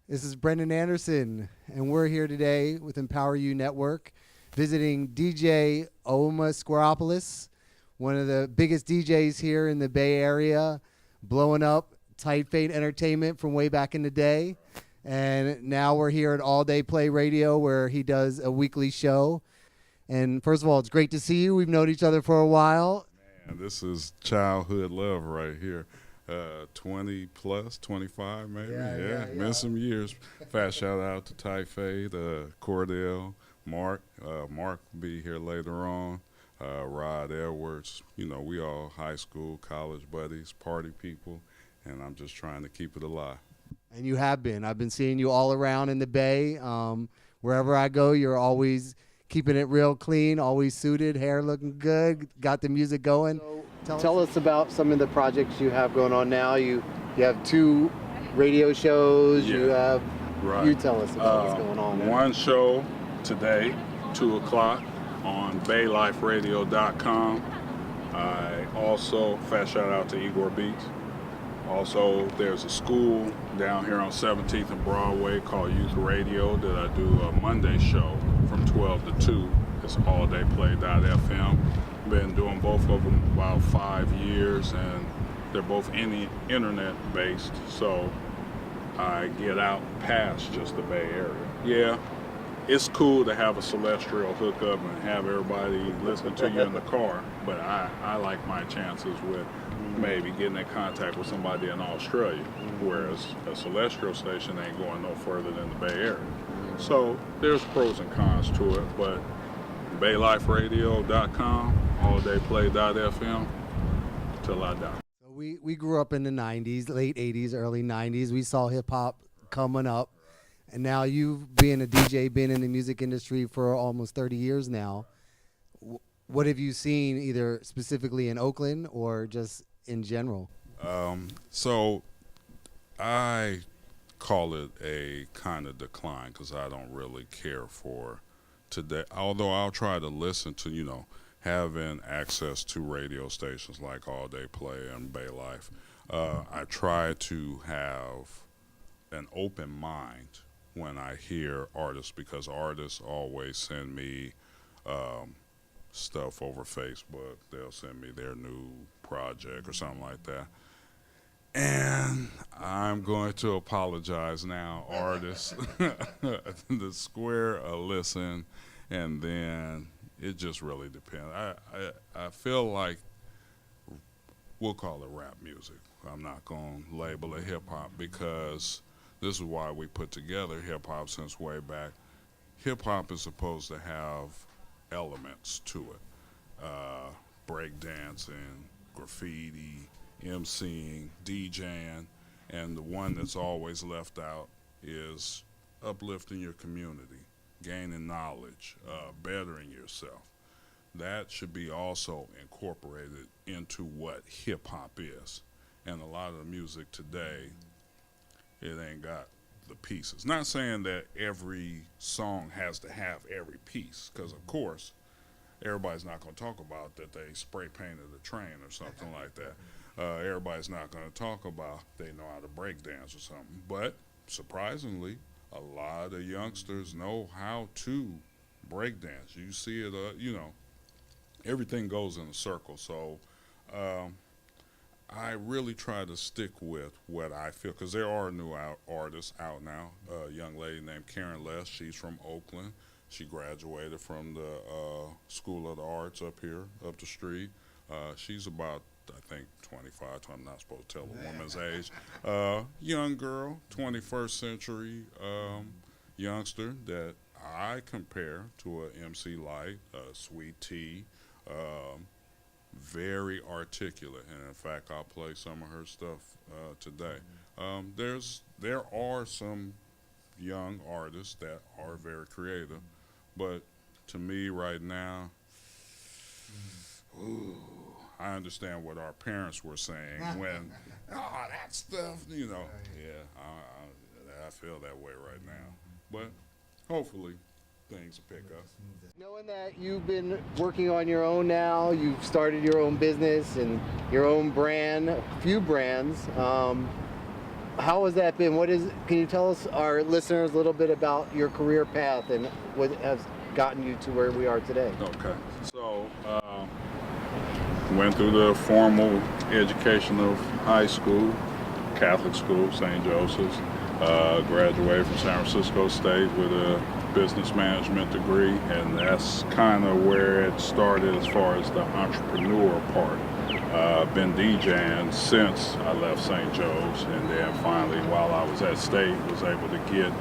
This is Brendan Anderson, and we're here today with Empower You Network, visiting DJ Ouma Squaropolis, one of the biggest DJs here in the Bay Area, blowing up Tight Fate Entertainment from way back in the day. And now we're here at All Day Play Radio, where he does a weekly show. And first of all, it's great to see you. We've known each other for a while. Man, this is childhood love right here. 20 plus, 25 maybe. Yeah. Been some years. Fast shout out to Ty Fade, Cordell, Mark. Mark will be here later on. Rod Edwards. You know, we all high school, college buddies, party people, and I'm just trying to keep it alive. And you have been. I've been seeing you all around in the Bay. Wherever I go, you're always keeping it real clean, always suited, hair looking good, got the music going. So tell us about some of the projects you have going on now. You have 2 radio shows. Yeah, you have. Right. You tell us about what's going on. One show today, 2 o'clock on bayliferadio.com. I also, fast shout out to Igor Beats. Also, there's a school down here on 17th and Broadway called Youth Radio that I do a Monday show from 12 to 2. It's alldayplay.fm. Been doing both of them about 5 years, and they're both internet based, so I get out past just the Bay Area. Yeah, it's cool to have a celestial hookup and have everybody listening to you in the car, but I like my chances with maybe getting in contact with somebody in Australia, whereas a celestial station ain't going no further than the Bay Area. So there's pros and cons to it, but bayliferadio.com, alldayplay.fm, till I die. So we grew up in the 90s, late 80s, early 90s. We saw hip-hop coming up. And now you've been a DJ, been in the music industry for almost 30 years now. What have you seen either specifically in Oakland or just in general? So I call it a kind of decline because I don't really care for today. Although I'll try to listen to, you know, having access to radio stations like All Day Play and Bay Life. I try to have an open mind when I hear artists, because artists always send me stuff over Facebook. They'll send me their new project or something like that. And I'm going to apologize now, artists. The square a listen, and then it just really depends. I feel like we'll call it rap music. I'm not going to label it hip-hop, because this is why we put together hip-hop since way back. Hip-hop is supposed to have elements to it. Breakdancing, graffiti, MCing, DJing, and the one that's always left out is uplifting your community, gaining knowledge, bettering yourself. That should be also incorporated into what hip-hop is. And a lot of the music today, it ain't got the pieces. Not saying that every song has to have every piece, because of course everybody's not going to talk about that they spray painted a train or something like that. Everybody's not going to talk about they know how to break dance or something. But surprisingly, a lot of youngsters know how to break dance. You see it, you know, everything goes in a circle. So I really try to stick with what I feel, because there are new artists out now. A young lady named Karen Les, she's from Oakland. She graduated from the School of the Arts up here, up the street. She's about, I think, 25. I'm not supposed to tell a woman's age. Young girl, 21st century youngster that I compare to a MC Light, Sweet Tea, very articulate, and in fact, I'll play some of her stuff today. There are some young artists that are very creative, but to me right now, ooh, I understand what our parents were saying when, oh, that stuff, you know. Yeah, I feel that way right now. But hopefully things will pick up. Knowing that you've been working on your own now, you've started your own business and your own brand, a few brands. How has that been? Can you tell us, our listeners, a little bit about your career path and what has gotten you to where we are today? Okay. So, went through the formal education of high school, Catholic school, St. Joseph's. Graduated from San Francisco State with a business management degree, and that's kind of where it started as far as the entrepreneur part. Been DJing since I left St. Joe's, and then finally, while I was at State, was able to get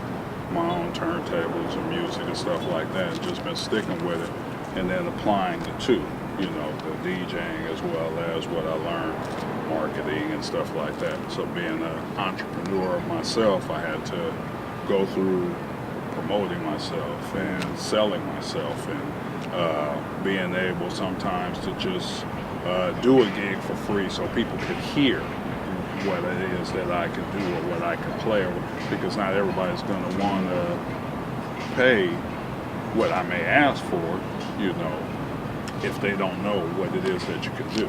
my own turntables and music and stuff like that, and just been sticking with it, and then applying the two, you know, the DJing as well as what I learned, marketing and stuff like that. So being an entrepreneur myself, I had to go through promoting myself and selling myself, and being able sometimes to just do a gig for free so people could hear what it is that I can do or what I can play, because not everybody's going to want to pay what I may ask for, you know, if they don't know what it is that you can do.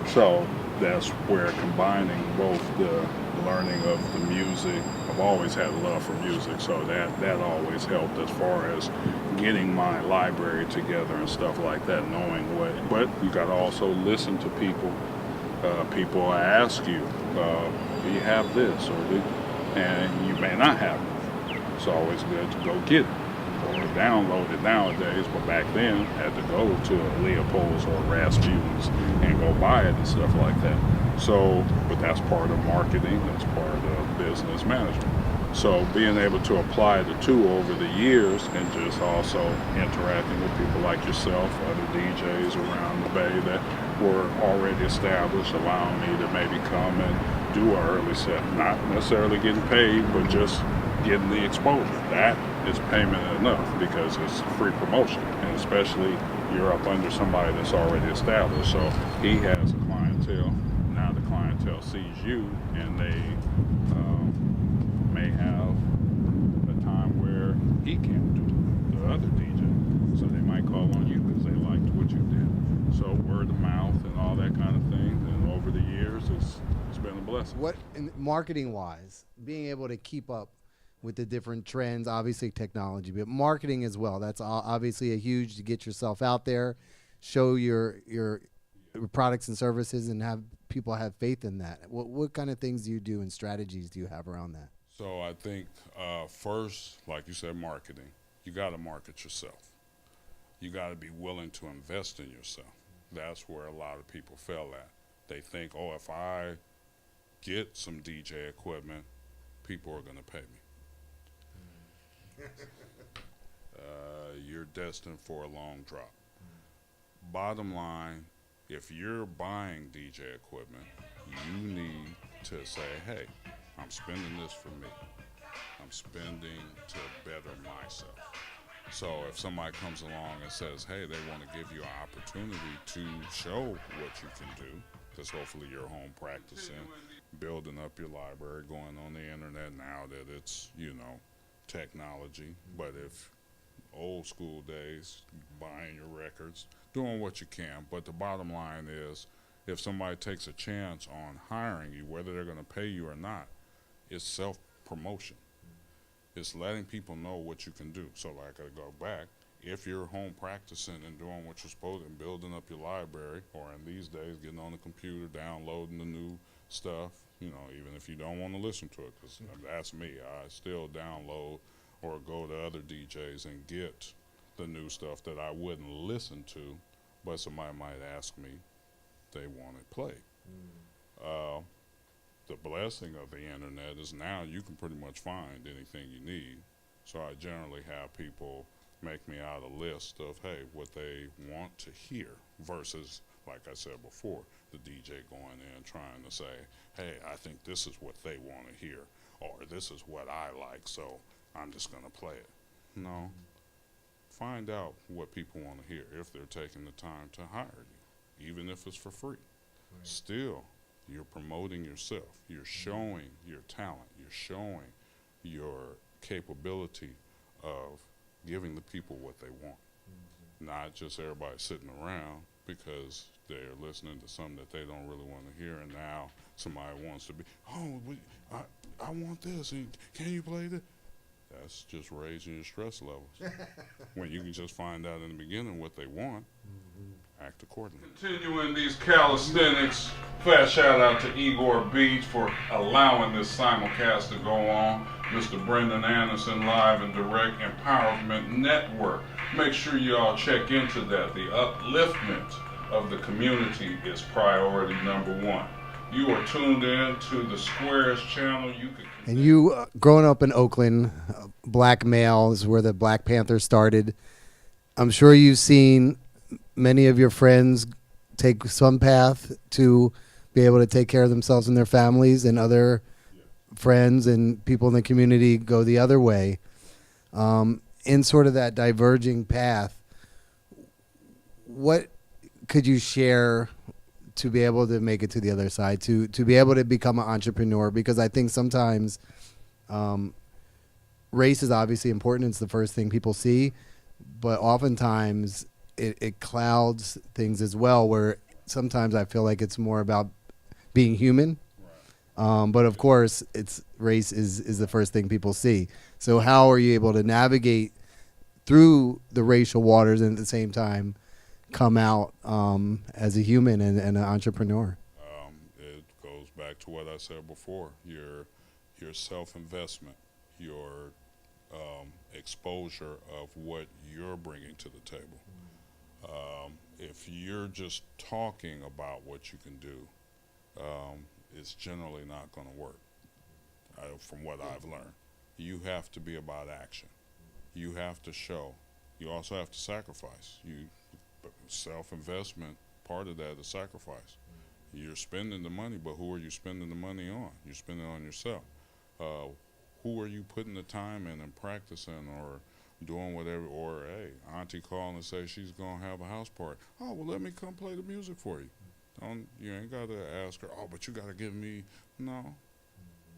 So that's where combining both the learning of the music, I've always had a love for music, so that always helped as far as getting my library together and stuff like that, knowing what, but you got to also listen to people. People ask you, do you have this, and you may not have it. It's always good to go get it or download it nowadays, but back then had to go to Leopold's or Rasputin's and go buy it and stuff like that. So, but that's part of marketing, that's part of business management. So being able to apply the two over the years, and just also interacting with people like yourself, other DJs around the Bay that were already established, allowing me to maybe come and do an early set, not necessarily getting paid, but just getting the exposure. That is payment enough, because it's free promotion, and especially you're up under somebody that's already established. So he has a clientele. Now the clientele sees you, and they may have a time where he can't do it, the other DJ. So they might call on you because they liked what you did. So word of mouth and all that kind of thing. And over the years, it's been a blessing. What, marketing wise, being able to keep up with the different trends, obviously technology, but marketing as well. That's obviously a huge, to get yourself out there, show your products and services, and have people have faith in that. What kind of things do you do and strategies do you have around that? So I think first, like you said, marketing. You got to market yourself. You got to be willing to invest in yourself. That's where a lot of people fail at. They think, oh, if I get some DJ equipment, people are going to pay me. You're destined for a long drop. Bottom line, if you're buying DJ equipment, you need to say, hey, I'm spending this for me. I'm spending to better myself. So if somebody comes along and says, hey, they want to give you an opportunity to show what you can do, because hopefully you're home practicing, building up your library, going on the internet now that it's, you know, technology. But if old school days, buying your records, doing what you can. But the bottom line is, if somebody takes a chance on hiring you, whether they're going to pay you or not, it's self-promotion. It's letting people know what you can do. So like I go back, if you're home practicing and doing what you're supposed to, and building up your library, or in these days getting on the computer, downloading the new stuff, you know, even if you don't want to listen to it, because that's me. I still download or go to other DJs and get the new stuff that I wouldn't listen to, but somebody might ask me they want it played. The blessing of the internet is now you can pretty much find anything you need. So I generally have people make me out a list of, hey, what they want to hear versus like I said before, the DJ going in trying to say, hey, I think this is what they want to hear, or this is what I like, so I'm just going to play it. No. Find out what people want to hear if they're taking the time to hire you, even if it's for free. Right. Still, you're promoting yourself. You're showing your talent. You're showing your capability of giving the people what they want. Not just everybody sitting around because they're listening to something that they don't really want to hear, and now somebody wants to be, oh, I want this, and can you play this? That's just raising your stress levels. When you can just find out in the beginning what they want, act accordingly. Continuing these calisthenics, fast shout out to Igor Beach for allowing this simulcast to go on. Mr. Brendan Anderson, Live and Direct Empowerment Network. Make sure y'all check into that. The upliftment of the community is priority number one. You are tuned in to the Squares channel. And you, growing up in Oakland, black male is where the Black Panther started. I'm sure you've seen many of your friends take some path to be able to take care of themselves and their families, and other friends and people in the community go the other way. In sort of that diverging path, what could you share to be able to make it to the other side, to be able to become an entrepreneur? Because I think sometimes race is obviously important. It's the first thing people see, but oftentimes it clouds things as well, where sometimes I feel like it's more about being human. But of course, race is the first thing people see. So how are you able to navigate through the racial waters and at the same time come out as a human and an entrepreneur? It goes back to what I said before. Your self-investment, your exposure of what you're bringing to the table. If you're just talking about what you can do, it's generally not going to work, from what I've learned. You have to be about action. You have to show. You also have to sacrifice. Self-investment, part of that is sacrifice. You're spending the money, but who are you spending the money on? You're spending it on yourself. Who are you putting the time in and practicing or doing whatever? Or, hey, auntie calling and say she's going to have a house party. Oh, well, let me come play the music for you. You ain't got to ask her, oh, but you got to give me. No.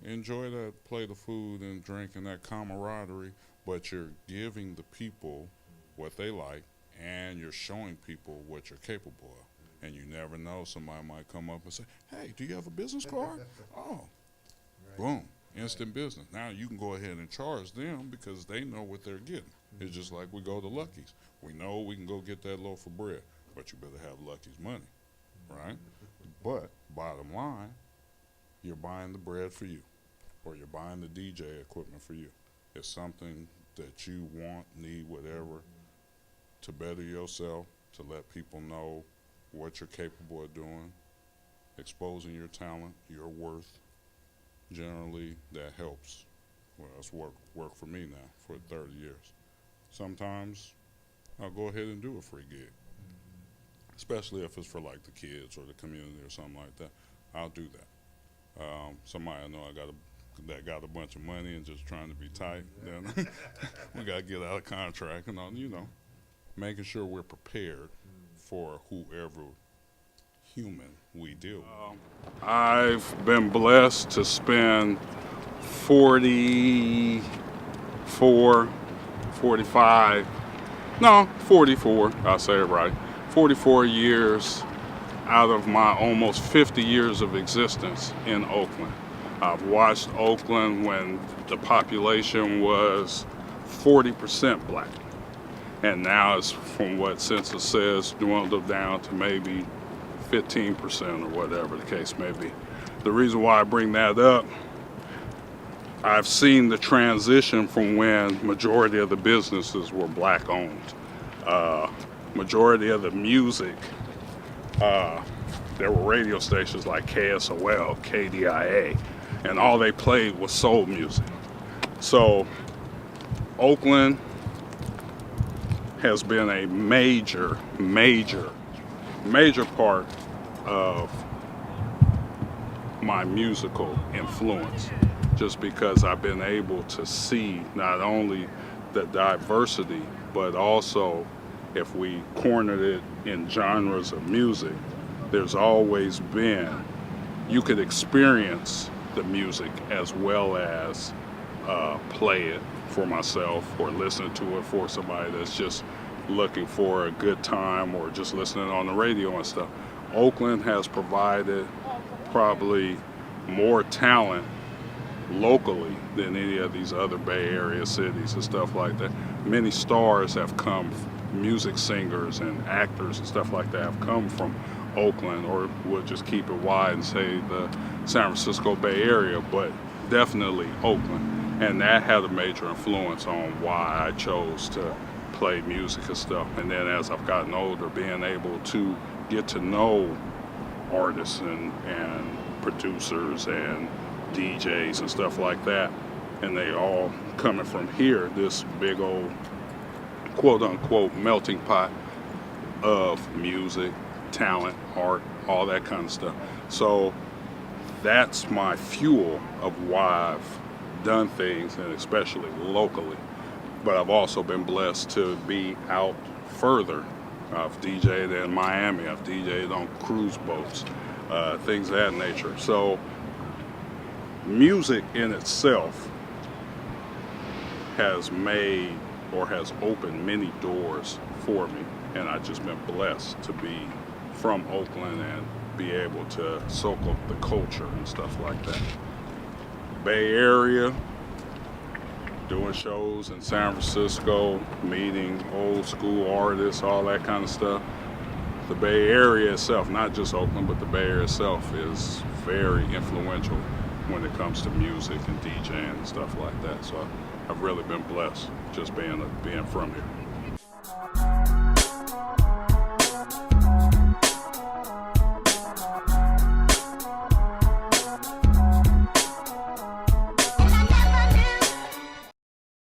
Enjoy that, play the food and drink and that camaraderie, but you're giving the people what they like, and you're showing people what you're capable of. And you never know, somebody might come up and say, hey, do you have a business card? Oh, right. Boom, instant business. Now you can go ahead and charge them because they know what they're getting. It's just like we go to Lucky's. We know we can go get that loaf of bread, but you better have Lucky's money, right? But bottom line, you're buying the bread for you, or you're buying the DJ equipment for you. It's something that you want, need, whatever, to better yourself, to let people know what you're capable of doing, exposing your talent, your worth. Generally, that helps. Well, that's worked for me now for 30 years. Sometimes I'll go ahead and do a free gig, especially if it's for like the kids or the community or something like that. I'll do that. Somebody I know that got a bunch of money and just trying to be tight, then we got to get out of contract and all, making sure we're prepared for whoever human we deal with. I've been blessed to spend 44, I'll say it right, 44 years out of my almost 50 years of existence in Oakland. I've watched Oakland when the population was 40% black. And now it's, from what census says, dwindled down to maybe 15% or whatever the case may be. The reason why I bring that up, I've seen the transition from when majority of the businesses were black owned. Majority of the music, there were radio stations like KSOL, KDIA, and all they played was soul music. So Oakland has been a major major part of my musical influence, just because I've been able to see not only the diversity, but also if we cornered it in genres of music, there's always been, you could experience the music as well as play it for myself or listen to it for somebody that's just looking for a good time or just listening on the radio and stuff. Oakland has provided probably more talent locally than any of these other Bay Area cities and stuff like that. Many stars have come, music singers and actors and stuff like that have come from Oakland, or we'll just keep it wide and say the San Francisco Bay Area, but definitely Oakland. And that had a major influence on why I chose to play music and stuff. And then as I've gotten older, being able to get to know artists and producers and DJs and stuff like that, and they all coming from here, this big old quote unquote melting pot of music, talent, art, all that kind of stuff. So that's my fuel of why I've done things, and especially locally. But I've also been blessed to be out further. I've DJed in Miami, I've DJed on cruise boats, things of that nature. So music in itself has made or has opened many doors for me, and I've just been blessed to be from Oakland and be able to soak up the culture and stuff like that. Bay Area, doing shows in San Francisco, meeting old school artists, all that kind of stuff. The Bay Area itself, not just Oakland, but the Bay Area itself is very influential when it comes to music and DJing and stuff like that. So I've really been blessed just being from here.